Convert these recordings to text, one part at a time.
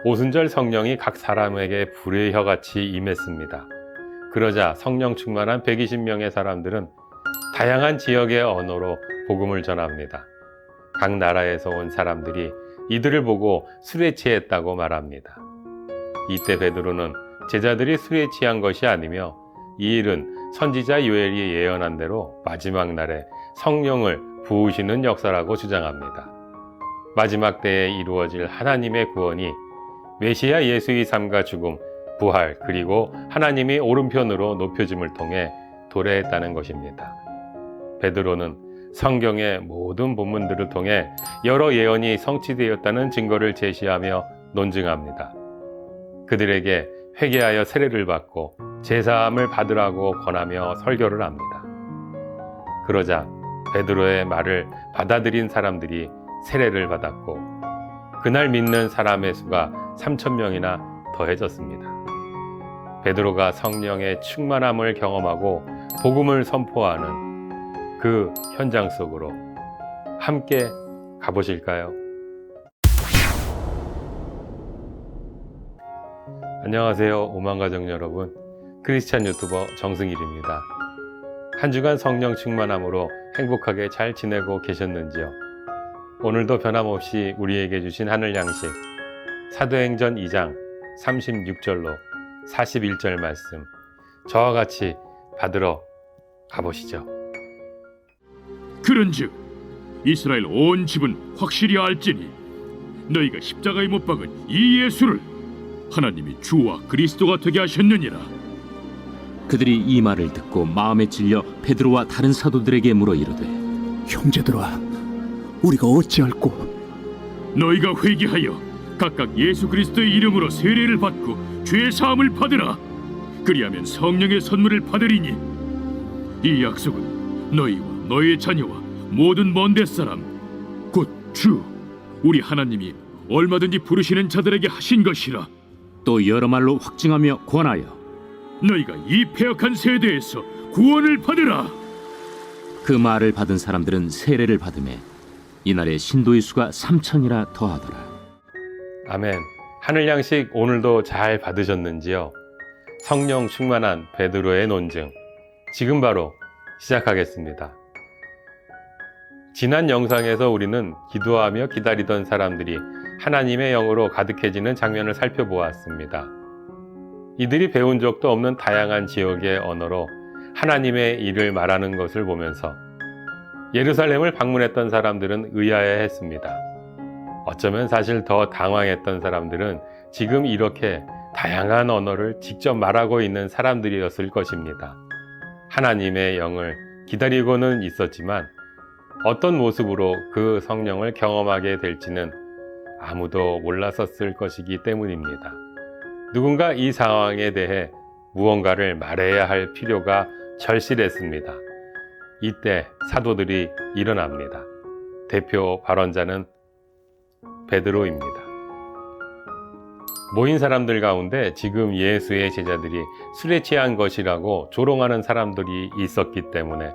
오순절 성령이 각 사람에게 불의 혀같이 임했습니다. 그러자 성령 충만한 120명의 사람들은 다양한 지역의 언어로 복음을 전합니다. 각 나라에서 온 사람들이 이들을 보고 술에 취했다고 말합니다. 이때 베드로는 제자들이 술에 취한 것이 아니며 이 일은 선지자 요엘이 예언한 대로 마지막 날에 성령을 부으시는 역사라고 주장합니다. 마지막 때에 이루어질 하나님의 구원이 메시아 예수의 삶과 죽음, 부활, 그리고 하나님이 오른편으로 높여짐을 통해 도래했다는 것입니다. 베드로는 성경의 모든 본문들을 통해 여러 예언이 성취되었다는 증거를 제시하며 논증합니다. 그들에게 회개하여 세례를 받고 제사함을 받으라고 권하며 설교를 합니다. 그러자 베드로의 말을 받아들인 사람들이 세례를 받았고 그날 믿는 사람의 수가 3,000명이나 더해졌습니다. 베드로가 성령의 충만함을 경험하고 복음을 선포하는 그 현장 속으로 함께 가보실까요? 안녕하세요, 오만가족 여러분. 크리스찬 유튜버 정승일입니다. 한 주간 성령 충만함으로 행복하게 잘 지내고 계셨는지요? 오늘도 변함없이 우리에게 주신 하늘 양식, 사도행전 2장 36절로 41절 말씀, 저와 같이 받으러 가보시죠. 그런즉 이스라엘 온 집은 확실히 알지니 너희가 십자가에 못 박은 이 예수를 하나님이 주와 그리스도가 되게 하셨느니라. 그들이 이 말을 듣고 마음에 찔려 베드로와 다른 사도들에게 물어 이르되, 형제들아, 우리가 어찌할꼬? 너희가 회개하여 각각 예수 그리스도의 이름으로 세례를 받고 죄 사함을 받으라. 그리하면 성령의 선물을 받으리니 이 약속은 너희와 너희의 자녀와 모든 먼 데 사람 곧 주 우리 하나님이 얼마든지 부르시는 자들에게 하신 것이라. 또 여러 말로 확증하며 권하여 너희가 이 패역한 세대에서 구원을 받으라. 그 말을 받은 사람들은 세례를 받음에 이날에 신도의 수가 3,000이라 더하더라. 아멘. 하늘 양식 오늘도 잘 받으셨는지요? 성령 충만한 베드로의 논증, 지금 바로 시작하겠습니다. 지난 영상에서 우리는 기도하며 기다리던 사람들이 하나님의 영으로 가득해지는 장면을 살펴보았습니다. 이들이 배운 적도 없는 다양한 지역의 언어로 하나님의 일을 말하는 것을 보면서 예루살렘을 방문했던 사람들은 의아해했습니다. 어쩌면 사실 더 당황했던 사람들은 지금 이렇게 다양한 언어를 직접 말하고 있는 사람들이었을 것입니다. 하나님의 영을 기다리고는 있었지만 어떤 모습으로 그 성령을 경험하게 될지는 아무도 몰랐었을 것이기 때문입니다. 누군가 이 상황에 대해 무언가를 말해야 할 필요가 절실했습니다. 이때 사도들이 일어납니다. 대표 발언자는 베드로입니다. 모인 사람들 가운데 지금 예수의 제자들이 술에 취한 것이라고 조롱하는 사람들이 있었기 때문에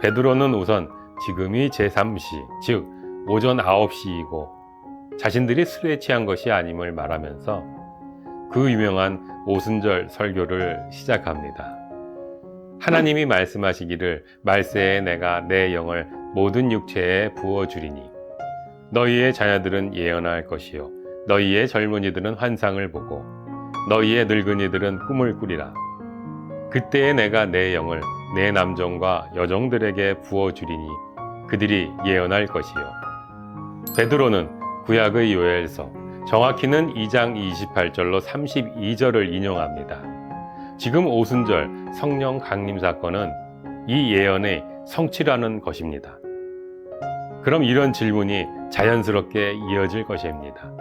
베드로는 우선 지금이 제3시, 즉 오전 9시이고 자신들이 술에 취한 것이 아님을 말하면서 그 유명한 오순절 설교를 시작합니다. 하나님이 말씀하시기를 말세에 내가 내 영을 모든 육체에 부어주리니 너희의 자녀들은 예언할 것이요 너희의 젊은이들은 환상을 보고 너희의 늙은이들은 꿈을 꾸리라. 그때에 내가 내 영을 내 남종과 여종들에게 부어주리니 그들이 예언할 것이요. 베드로는 구약의 요엘서, 정확히는 2장 28절로 32절을 인용합니다. 지금 오순절 성령 강림 사건은 이 예언의 성취라는 것입니다. 그럼 이런 질문이 자연스럽게 이어질 것입니다.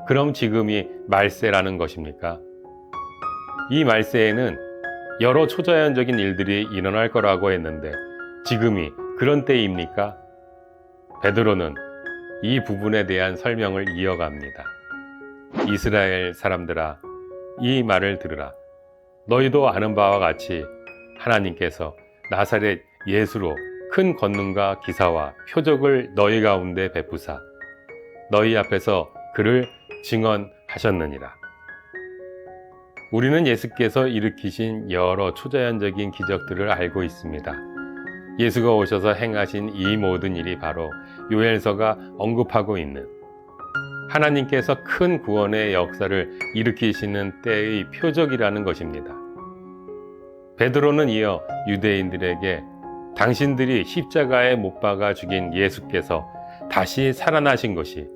그럼 지금이 말세라는 것입니까? 이 말세에는 여러 초자연적인 일들이 일어날 거라고 했는데 지금이 그런 때입니까? 베드로는 이 부분에 대한 설명을 이어갑니다. 이스라엘 사람들아, 이 말을 들으라. 너희도 아는 바와 같이 하나님께서 나사렛 예수로 큰 권능과 기사와 표적을 너희 가운데 베푸사 너희 앞에서 그를 증언하셨느니라. 하셨느니라. 우리는 예수께서 일으키신 여러 초자연적인 기적들을 알고 있습니다. 예수가 오셔서 행하신 이 모든 일이 바로 요엘서가 언급하고 있는 하나님께서 큰 구원의 역사를 일으키시는 때의 표적이라는 것입니다. 베드로는 이어 유대인들에게 당신들이 십자가에 못 박아 죽인 예수께서 다시 살아나신 것이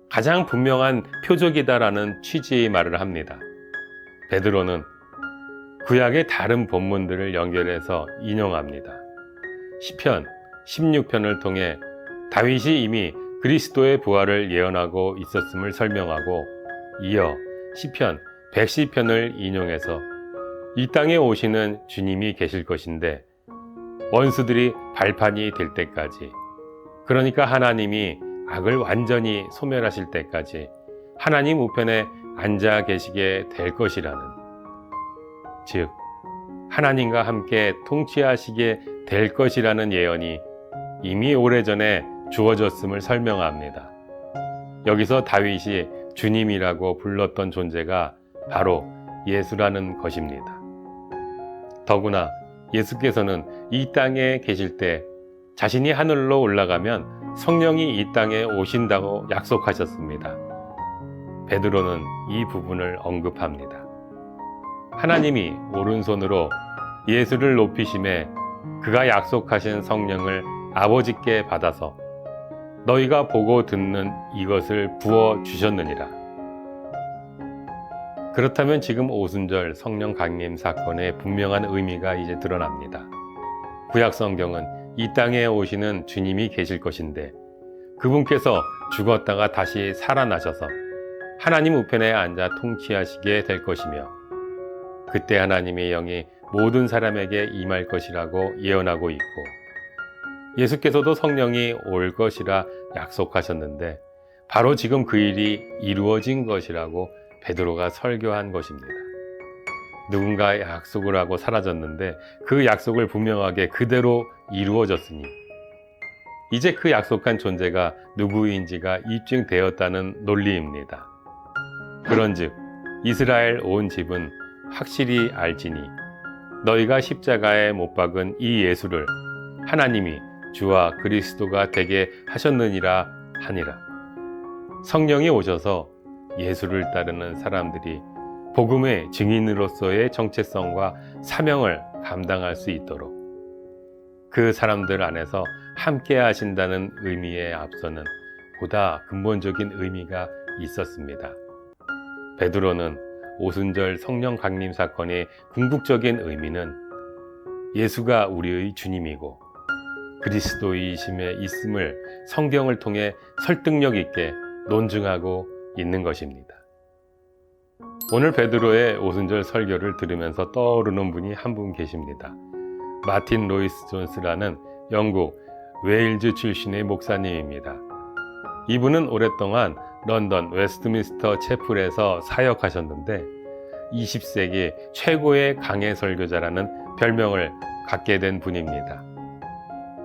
가장 분명한 표적이다라는 취지의 말을 합니다. 베드로는 구약의 다른 본문들을 연결해서 인용합니다. 시편 16편을 통해 다윗이 이미 그리스도의 부활을 예언하고 있었음을 설명하고 이어 시편 110편을 인용해서 이 땅에 오시는 주님이 계실 것인데 원수들이 발판이 될 때까지, 그러니까 하나님이 악을 완전히 소멸하실 때까지 하나님 우편에 앉아 계시게 될 것이라는, 즉 하나님과 함께 통치하시게 될 것이라는 예언이 이미 오래전에 주어졌음을 설명합니다. 여기서 다윗이 주님이라고 불렀던 존재가 바로 예수라는 것입니다. 더구나 예수께서는 이 땅에 계실 때 자신이 하늘로 올라가면 성령이 이 땅에 오신다고 약속하셨습니다. 베드로는 이 부분을 언급합니다. 하나님이 오른손으로 예수를 높이심에 그가 약속하신 성령을 아버지께 받아서 너희가 보고 듣는 이것을 부어 주셨느니라. 그렇다면 지금 오순절 성령 강림 사건의 분명한 의미가 이제 드러납니다. 구약 성경은 이 땅에 오시는 주님이 계실 것인데 그분께서 죽었다가 다시 살아나셔서 하나님 우편에 앉아 통치하시게 될 것이며 그때 하나님의 영이 모든 사람에게 임할 것이라고 예언하고 있고 예수께서도 성령이 올 것이라 약속하셨는데 바로 지금 그 일이 이루어진 것이라고 베드로가 설교한 것입니다. 누군가 약속을 하고 사라졌는데 그 약속을 분명하게 그대로 이루어졌으니 이제 그 약속한 존재가 누구인지가 입증되었다는 논리입니다. 그런즉 이스라엘 온 집은 확실히 알지니 너희가 십자가에 못 박은 이 예수를 하나님이 주와 그리스도가 되게 하셨느니라 하니라. 성령이 오셔서 예수를 따르는 사람들이 복음의 증인으로서의 정체성과 사명을 감당할 수 있도록 그 사람들 안에서 함께 하신다는 의미에 앞서는 보다 근본적인 의미가 있었습니다. 베드로는 오순절 성령 강림 사건의 궁극적인 의미는 예수가 우리의 주님이고 그리스도이심에 있음을 성경을 통해 설득력 있게 논증하고 있는 것입니다. 오늘 베드로의 오순절 설교를 들으면서 떠오르는 분이 한 분 계십니다. 마틴 로이스 존스라는 영국 웨일즈 출신의 목사님입니다. 이분은 오랫동안 런던 웨스트민스터 채플에서 사역하셨는데 20세기 최고의 강해 설교자라는 별명을 갖게 된 분입니다.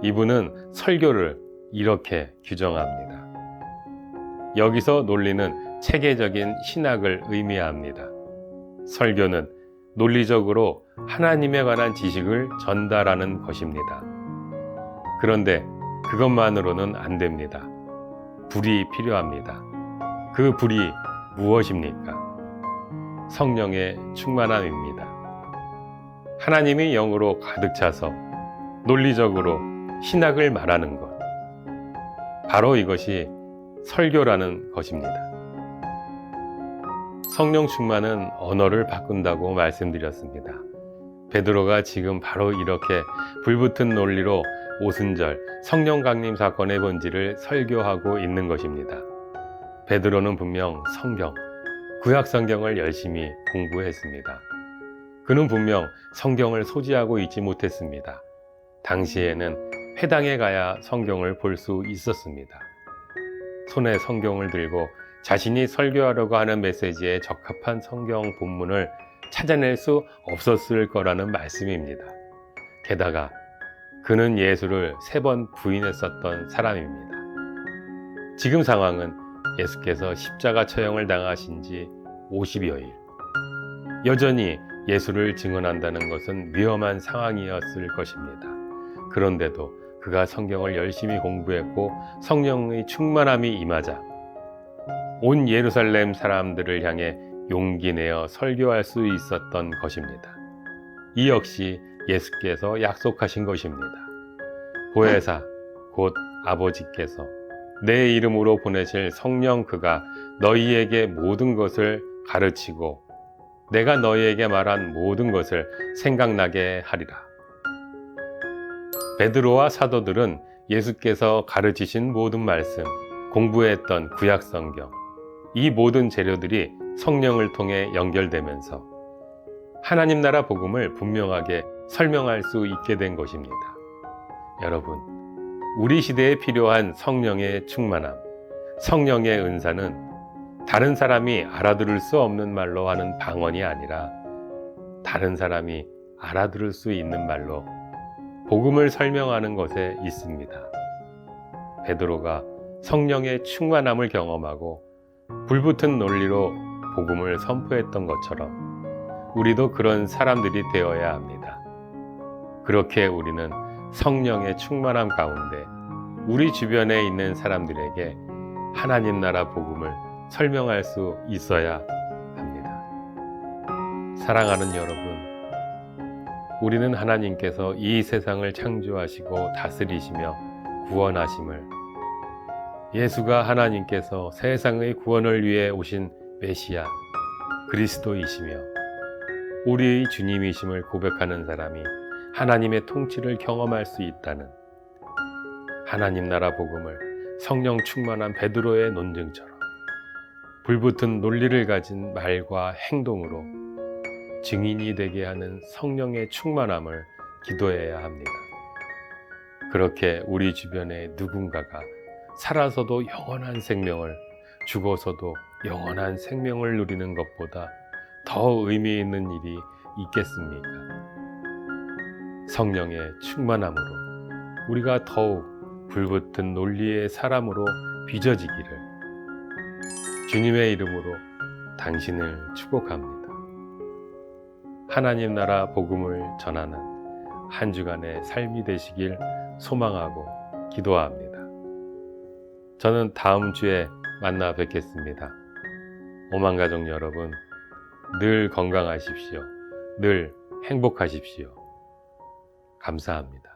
이분은 설교를 이렇게 규정합니다. 여기서 논리는 체계적인 신학을 의미합니다. 설교는 논리적으로 하나님에 관한 지식을 전달하는 것입니다. 그런데 그것만으로는 안 됩니다. 불이 필요합니다. 그 불이 무엇입니까? 성령의 충만함입니다. 하나님의 영으로 가득 차서 논리적으로 신학을 말하는 것. 바로 이것이 설교라는 것입니다. 성령 충만은 언어를 바꾼다고 말씀드렸습니다. 베드로가 지금 바로 이렇게 불붙은 논리로 오순절 성령 강림 사건의 본질을 설교하고 있는 것입니다. 베드로는 분명 성경, 구약 성경을 열심히 공부했습니다. 그는 분명 성경을 소지하고 있지 못했습니다. 당시에는 회당에 가야 성경을 볼 수 있었습니다. 손에 성경을 들고 자신이 설교하려고 하는 메시지에 적합한 성경 본문을 찾아낼 수 없었을 거라는 말씀입니다. 게다가 그는 예수를 3번 부인했었던 사람입니다. 지금 상황은 예수께서 십자가 처형을 당하신 지 50여일. 여전히 예수를 증언한다는 것은 위험한 상황이었을 것입니다. 그런데도 그가 성경을 열심히 공부했고 성령의 충만함이 임하자 온 예루살렘 사람들을 향해 용기 내어 설교할 수 있었던 것입니다. 이 역시 예수께서 약속하신 것입니다. 보혜사 곧 아버지께서 내 이름으로 보내실 성령 그가 너희에게 모든 것을 가르치고 내가 너희에게 말한 모든 것을 생각나게 하리라. 베드로와 사도들은 예수께서 가르치신 모든 말씀, 공부했던 구약 성경, 이 모든 재료들이 성령을 통해 연결되면서 하나님 나라 복음을 분명하게 설명할 수 있게 된 것입니다. 여러분, 우리 시대에 필요한 성령의 충만함, 성령의 은사는 다른 사람이 알아들을 수 없는 말로 하는 방언이 아니라 다른 사람이 알아들을 수 있는 말로 복음을 설명하는 것에 있습니다. 베드로가 성령의 충만함을 경험하고 불붙은 논리로 복음을 선포했던 것처럼 우리도 그런 사람들이 되어야 합니다. 그렇게 우리는 성령의 충만함 가운데 우리 주변에 있는 사람들에게 하나님 나라 복음을 설명할 수 있어야 합니다. 사랑하는 여러분, 우리는 하나님께서 이 세상을 창조하시고 다스리시며 구원하심을, 예수가 하나님께서 세상의 구원을 위해 오신 메시아 그리스도이시며 우리의 주님이심을 고백하는 사람이 하나님의 통치를 경험할 수 있다는 하나님 나라 복음을 성령 충만한 베드로의 논증처럼 불붙은 논리를 가진 말과 행동으로 증인이 되게 하는 성령의 충만함을 기도해야 합니다. 그렇게 우리 주변에 누군가가 살아서도 영원한 생명을, 죽어서도 영원한 생명을 누리는 것보다 더 의미 있는 일이 있겠습니까? 성령의 충만함으로 우리가 더욱 불붙은 논리의 사람으로 빚어지기를 주님의 이름으로 당신을 축복합니다. 하나님 나라 복음을 전하는 한 주간의 삶이 되시길 소망하고 기도합니다. 저는 다음 주에 만나 뵙겠습니다. 오만가족 여러분, 늘 건강하십시오. 늘 행복하십시오. 감사합니다.